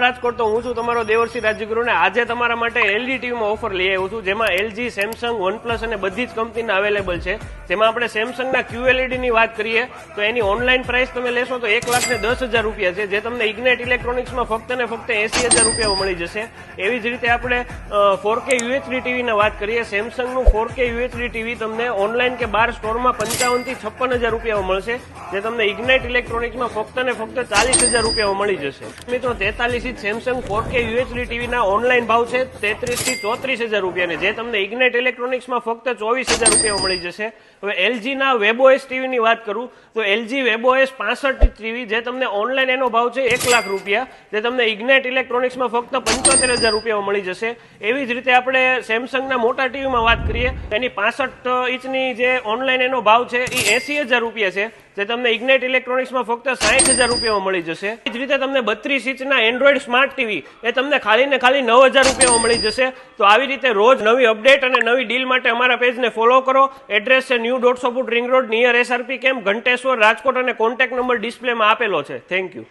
રાજકોટ તો હું છું તમારો દેવરસિંહ રાજ્યગુરુ ને આજે તમારા માટે એલજી ટીવીમાં ઓફર લઈ આવ્યો છું, જેમાં એલજી, સેમસંગ, વનપ્લસ અને બધી જ કંપનીના અવેલેબલ છે. જેમાં આપણે સેમસંગના QLED ની વાત કરીએ તો એની ઓનલાઈન પ્રાઇસ તમે લેશો તો 1,10,000 રૂપિયા છે, જે તમને ઇગ્નાઇટ ઇલેક્ટ્રોનિક્સમાં ફક્ત ને ફક્ત 80,000 રૂપિયામાં મળી જશે. એવી જ રીતે આપણે 4K UHD ટીવીની વાત કરીએ, સેમસંગનું 4K UHD ટીવી તમને ઓનલાઈન કે બાર સ્ટોરમાં 55,000 થી 56,000 રૂપિયામાં મળશે, જે તમને ઇગ્નાઇટ ઇલેક્ટ્રોનિક્સમાં ફક્ત ને ફક્ત 40,000 રૂપિયામાં મળી જશે. મિત્રો 43 ઇંચ સેમસંગ 4K UHD ટીવીના ઓનલાઈન ભાવ છે 33 થી 34,000 રૂપિયાને, જે તમને ઇગ્નાઇટ ઇલેક્ટ્રોનિક્સમાં ફક્ત 24,000 રૂપિયામાં મળી જશે. હવે LGના WebOS ટીવીની વાત કરું તો LG WebOS 65 ઇંચ ટીવી, જે તમને ઓનલાઈન એનો ભાવ છે 1 લાખ રૂપિયા, જે તમને ઇગ્નાઇટ ઇલેક્ટ્રોનિક્સમાં ફક્ત 75,000 રૂપિયામાં મળી જશે. એવી જ રીતે આપણે સેમસંગના મોટા ટીવીમાં વાત કરીએ, એની 65 ઇંચની જે ઓનલાઈન એનો ભાવ છે એ 80,000 રૂપિયા છે, જે તમને ઇગ્નાઇટ ઇલેક્ટ્રોનિક્સમાં ફક્ત 60,000 રૂપિયામાં મળી જશે. એ જ રીતે તમને 32 ઇંચના એન્ડ્રોઈડ સ્માર્ટ ટીવી એ તમને ખાલી ને ખાલી 9,000 રૂપિયામાં મળી જશે. તો આવી રીતે રોજ નવી અપડેટ અને નવી ડીલ માટે અમારા પેજને ફોલો કરો. એડ્રેસ છે new 150 foot ring road near SRP camp, Ghanteshwar, Rajkot અને કોન્ટેક્ટ નંબર ડિસ્પ્લેમાં આપેલો છે. Thank you.